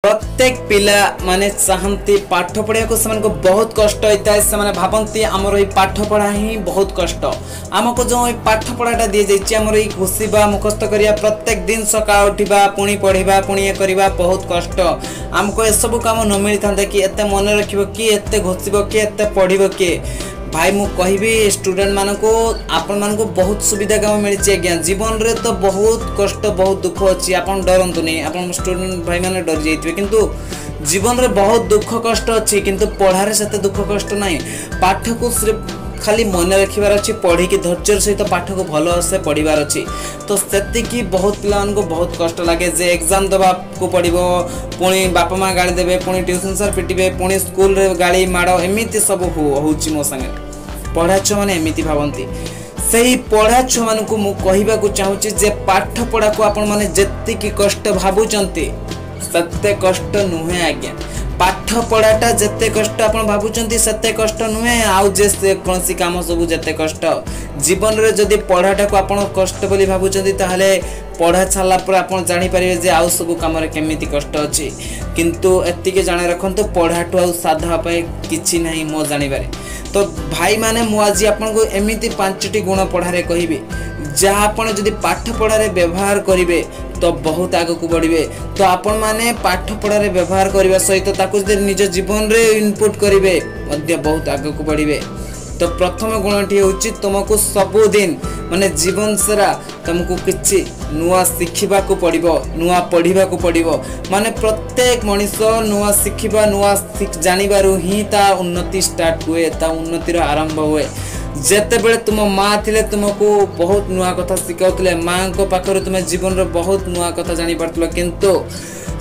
प्रत्येक पिला माने चाहती पाठ पढ़ा को से बहुत कष्ट होता है। से भावती आमर ये पाठ पढ़ा ही बहुत कष्ट। आमको जो पाठ पढ़ाटा दी जाइए आमर ये घुसवा मुखस्त करिया प्रत्येक दिन सका उठा पुणी पढ़ा पुणी ये करवा बहुत कष्ट। आमको ये सब काम न मिली था कि एत मन रख किए एत घुसब किए एत पढ़ किए। भाई मु कहि स्टूडेंट मान को आपण मान को बहुत सुविधा काम मिली आज्ञा। जीवन रे तो बहुत कष्ट बहुत दुख अच्छी। आप डरतु नहीं, आप स्टूडेंट भाई मैंने डर जाइए किंतु जीवन रे बहुत दुख कष्ट अच्छी किंतु पढ़ारे से दुख कष्ट नहीं। पाठ को सिर्फ खाली मन रखार अच्छी पढ़ी धैर्य सहित पाठ को भल से पढ़ार अच्छी। तो से बहुत पिला को बहुत कष्ट लगे जे एग्जाम देवा को पड़ो पुणी बापा माँ गाड़ी देवे पुणी ट्यूशन सर पिटे पुणी स्कूल रे गाड़ी माड़ एमती सब हो मो संगे पढ़ा छुआ मैंने एमती भावती। से ही पढ़ा छुआ मान को मुझे चाहूँगी जे पाठ पढ़ा को आपण मैंने जी कष्ट भावुंट सत्य कष्ट नुहे आज्ञा। पाठ पढ़ाटा जिते कष्ट आप भावुंट सेते कष्ट नुहे। आउ जे कौन काम सब जिते कष्ट जीवन रे जदि पढ़ाटा को आप कष्ट बोली भावुंट ताहले पढ़ा छाला पर आप जानीपारे जे आउ सब कम केमिति कष्ट अच्छी। किंतु एतिके जाने रखु पढ़ाठू आउ साधा किछि नहीं मो जानिबारे। तो भाई माने मु आज आपको एमिति 5टी गुण पढ़ारे कहबी जहाँ आप जदि पाठ पढ़ारे व्यवहार करेंगे तो बहुत आग को बढ़े। तो आपण माने पाठ पढ़ारे व्यवहार करने सहित ताकू निज जीवन रे इनपुट करेंगे बहुत आग को बढ़े। तो प्रथम गुणटी हूँ तुमको सबुदिन माने जीवन सारा तुमको किसी नुआ शिखा पड़ो नुआ पढ़ा पड़ो। माने प्रत्येक मनीष नुआ शिखा नुआ जानवर ही ता उन्नति स्टार्ट हुए ता उन्नतिर आरंभ हुए। जेते बेले तुम माँ थिले तुमको बहुत नुआ कथा शिखाउतले माँ को पाखरे तुम जीवन रे बहुत नुआ कथा जानी पारतलो। किंतु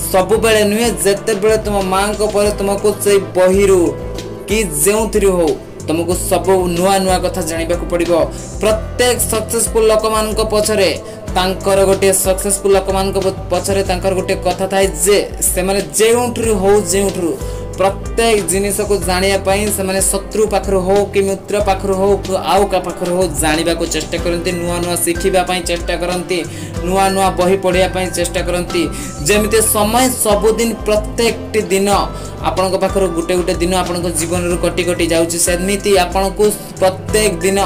सब बेले नुहे जेते बेले तुम माँ को पर तुमको से बहिरु कि जेउथिरु हो तुमको सब नुआ नुआ कथा जानिबा को पड़िबो। प्रत्येक सक्सेसफुल लोक मान को पछरे तांकर गोटे सक्सेसफुल लोक मान को पछरे तांकर गोटे कथा थाए जे से माने जेउठरु हो जेउठरु प्रत्येक जिनिस को जानिया पई से माने शत्रु पाखर हो कि मित्र पाखर हो आउ का पाखर हो जानिबा को चेष्टा करंती नुआ नुआ शिखिबा पई चेष्टा करंती नुआ नुआ बही पढ़िया पई चेष्टा करंती। जेमिते समय सबुदिन प्रत्येक दिन आपन पाखर गुटे गुटे दिन आपन जीवन रू कटी कटी जाउची सेमिति आपन को प्रत्येक दिन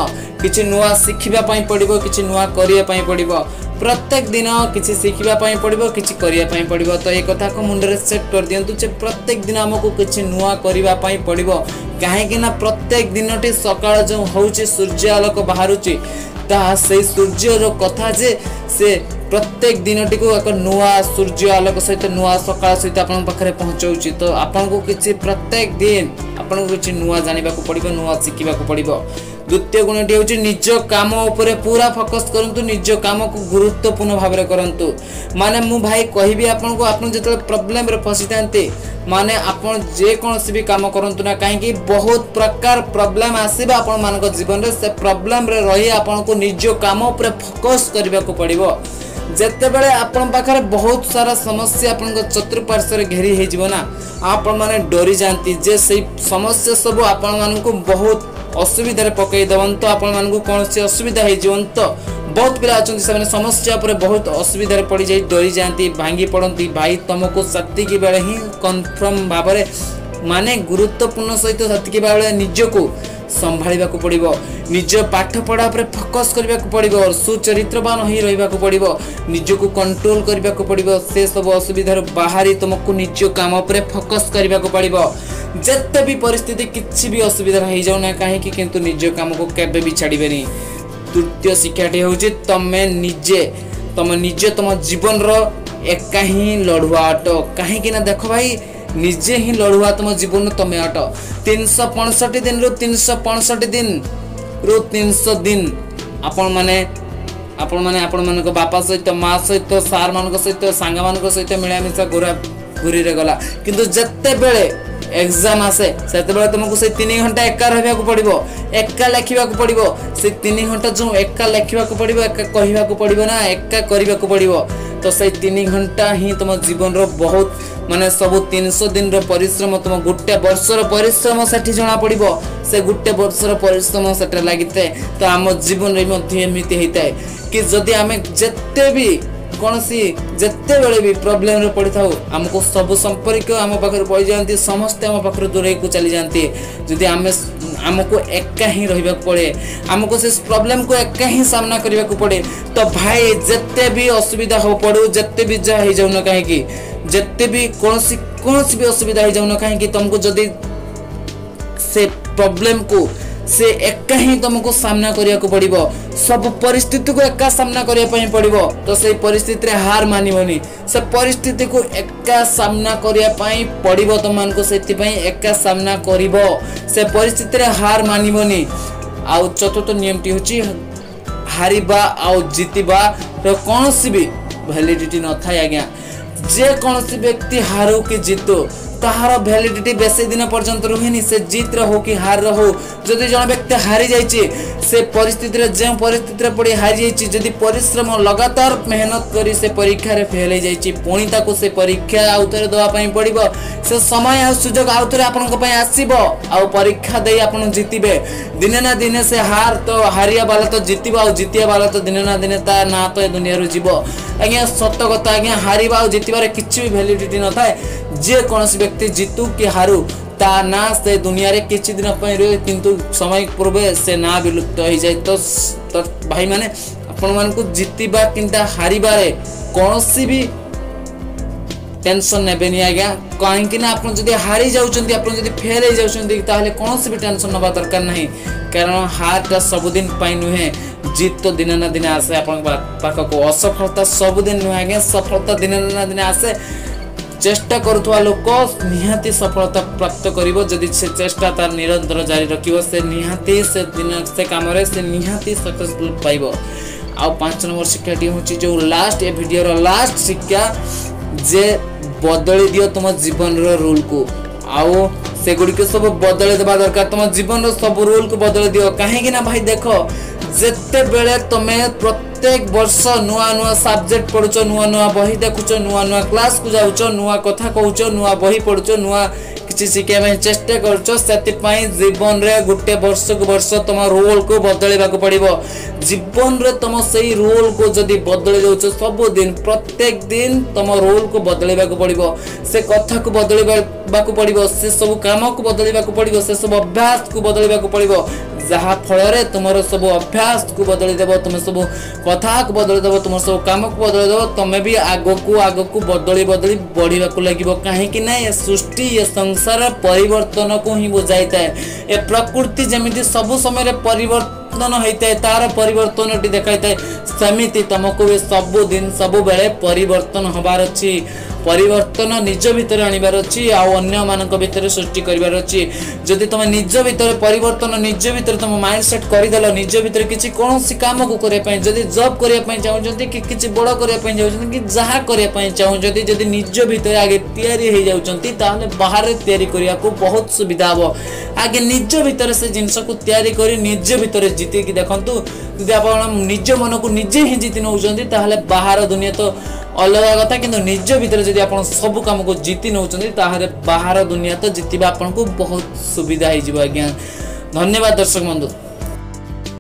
किछि नुआ शिखिबा पई पड़िबो किछि नुआ करिया पई पड़िबो। प्रत्येक दिन किसी शिखा पड़ो कि पड़ो। तो ये कथा को मुंडे सेट कर दिंतु जे प्रत्येक दिन आमको किसी नुआ करने पड़ो। कहीं प्रत्येक दिन टी सकाळ जो हूँ सूर्य आलोक बाहर से सूर्यर कथा जे से प्रत्येक दिन टी को एक नुआ सूर्य आलोक सहित नुआ सकाळ सहित आप पाखे पहुँचाऊँगी। तो आपन को किसी प्रत्येक दिन आपन को किसी नुआ जाना पड़ो नुआ शिखा पड़ो। द्वितीय गुणटी हूँ निज काम उपरे पूरा फोकस करंतु निज काम को गुरुत्वपूर्ण भाव में करंतु। माने मु भाई कहबी आपन को आपन जतले प्रॉब्लम रे फसी थांते माने आपन जे कोनसी भी काम करंतु ना कहीं बहुत प्रकार प्रॉब्लम आसीबा आपन मान को जीवन रे से प्रॉब्लम रे रही आपन को निज काम उपरे फोकस करबा को पड़िबो। जेते बेले आपन पाखरे बहुत सारा समस्या आपन को चतुर्पार्श्व रे घेरी हे जीवो ना आपन माने डरी जानती जे से समस्या सब आपन मान को बहुत असुविधा पकई देवन। तो आपण मान को कौन सी असुविधा है जीवन तो बहुत पिला अच्छा से समस्या पर बहुत असुविधा पड़ जाए डरी जाती भांगी पड़ती। भाई तुमको सत्य बेले ही कन्फर्म भाव माने गुरुत्वपूर्ण सहित सत्य बेले निजको संभाळा को पड़ो निज पाठ पढ़ा पर फोकस करने को पड़ो सुचरित्रवान हो रहा पड़ो निजको कंट्रोल करने को पड़ो से सब असुविधार बाहरी तुमको निज काम पर फोकस करने को पड़ो। जिते भी परिस्थिति किसी भी असुविधा हो जाऊना कहीं किंतु निज काम को केबे भी छाड़बेनी। तृतीय शिक्षाटी हूँ तुम निजे तुम जीवन रो एका ही लड़ुआ अट कहीं ना देख भाई निजे ही लड़ुआ तुम जीवन तुम्हें अट 365 दिन रु 365 दिन रु 300 दिन आपण माने बापा सहित माँ सहित सार मान सहित सांग मान सहित मिलामिशा घुरा घुरी रे गला। किंतु जत्ते बेले एग्जाम आसे से तुमको से 3 घंटा एका रहा पड़ो एका लिखा पड़ो से 3 घंटा जो एका लिखा पड़ो एका कहवा पड़ो ना एका करने को पड़ो। तो से 3 घंटा ही तुम जीवन रो बहुत माने सब 300 दिन रो परिश्रम तुम गोटे वर्षर परिश्रम सेठी जना पड़ो से गोटे वर्षर परिश्रम सेठे लगी। तो आम जीवन रे एमती होता है कि जदि आम जिते भी कौन सी जिते बेले भी प्रॉब्लम रे पड़ी थाउ हमको सब संपर्क आम पाखर पड़ जाती समस्ते आम पाखर दूर को चली जाती जदि आमको एका ही रहा पड़े आमको से प्रॉब्लम को एका ही सामना करने को पड़े तो भाई जिते भी असुविधा हो पड़ू जिते भी जहाँ हो जाऊन कहीं जिते भी कौन भी असुविधा हो जाऊन कहीं तुमको जदि से प्रॉब्लम को से एका ही तुमको सामना करिया को पड़िबो सब परिस्थिति को एका सामना करिया पई पड़िबो तो से परिस्थिति रे हार मानिबोनी से परिस्थिति को एका सामना करिया पई पड़िबो तुमन को सेति पई एका सामना करिवो से परिस्थिति रे हार मानिबोनी आ चतुर्थ नियमटी होची हारिबा आ जीतिबा रो कोनसी भी वैलिडिटी न थाय आज्ञा जे कोनसी व्यक्ति हारो कि जीतो ताहार वैलिडिटी बेसी दिन पर्यंत रुहेनी से जीत रहो कि हार रहो जदि जन व्यक्ति हारी जाइए से परिस्थिति रे जे परिस्थिति रे पड़ी हारी जाइए जदि परिश्रम लगातार मेहनत करी से परीक्षा रे फेल हो जाइए पुणी ताको से परीक्षा आउथरे दवा पई पड़िबो से समय आ सुजोग आउथरे आपन को पई आसीबो आ परीक्षा देई आपन जीतिबे दिने ना दिने से हार तो हारिया वाला तो जीतिबो आ जीतिया वाला तो दिने ना दिने ता ना तो ए दुनिया रो जीवो आज्ञा सत्य कथा आज्ञा हारिबा आ जीतिबारे किछि भी वैलिडिटी न थाए जे कोनसी व्यक्ति जीतू कि हारू ता ना से दुनिया रे किछि दिन पई रहे किंतु समय पूर्वे से ना विलुप्त हो जाए तो भाई माने आपण मान को जीतिबा किंता हारिबा रे कोनसी भी टेंशन नेबेनी आज्ञा कहीं कि ना आपण जदी हारी जाउचंती आपण जदी फेल हो जाउचंती ताहले कोनसी भी टेंशन नबा दरकार नहीं कारण हारटा सब दिन पई नुहे जीत तो दिन ना दिन आसे आपण पाख को असफलता सब दिन नुहे आज्ञा सफलता दिन ना दिन आसे चेष्टा करुवा लोक निहाती सफलता प्राप्त करिवो जदि से चेष्टा तार निरंतर जारी रखिवो से निहाती से दिन से काम रे से निहाती सक्सेसफुल पाइबो आ 5 नंबर शिक्षाटी होची जो लास्ट ए वीडियो रो लास्ट शिक्षा जे बदली दियो तुम जीवन रो रूल को आओ से गुडी के सब बदले देबा दरकार तुम जीवन रो सब रूल को बदले दियो काहे कि ना भाई देखो जेते बेले तमे प्रत्येक वर्ष नुआ नुआ सब्जेक्ट पढुचो नुआ नुआ बही देखुचो नुआ नुआ क्लास को जाउचो नुआ कथा कहउचो नुआ बही पढुचो नुआ किछि सिखे में चेष्टा करचो सेति पई जीवन रे गुटे वर्ष को वर्ष तुम रोल को बदलेबा को पड़िबो जीवन रे तुम सही रोल को जदी बदले जाउचो सब दिन प्रत्येक दिन तुम रोल को बदलेबा को पड़िबो से कथा को बदलेबा को पड़िबो से सब काम को बदलेबा को पड़िबो से सब अभ्यास को बदलेबा को पड़िबो जहा फल रे तुमरो सब अभ्यास को बदली देबो तुम सब कथा को बदली देबो तुम सब काम को बदली देबो तमे भी आगो को बदली बढ़िबा को लागिबो काहे कि नै सृष्टि ये संसार परिवर्तन को ही बुझाइता है ए प्रकृति जेमिति सब समय रे परिवर्तन होइता है तार परिवर्तन टी देखाइता है समिति तुमको भी सब दिन सब बेले परिवर्तन होबार अछि परिवर्तन निज भीतर आनिबार अछि आ अन्य मानक भीतर सृष्टि करिबार अछि जदि तुम निज भीतर परिवर्तन निज भीतर तुम माइंड सेट करि देलो निज भीतर किछि कोनोसी काम को करे पय जदि जॉब करे पय चाहू जदि किछि बड़ करे पय जाउ कि जहा करे पय चाहू जदि निज भीतर आगे तयारी हे जाउचंती ताहले बाहर तयारी करिया को बहुत सुविधा हो आगे निज भीतर से जिंस को तयारी करी निज भीतर जीति कि देखंतु जदि आपण निज मन को निजे ही जीति नउचंती ताहले बाहर दुनिया तो अलग कथा किंतु निज भीतर जदि आपण सब काम को जीति नउचंती ताहले बाहर दुनिया तो जीतिबा आपण को बहुत सुविधा हे जिवो आज्ञा धन्यवाद दर्शक बंधु।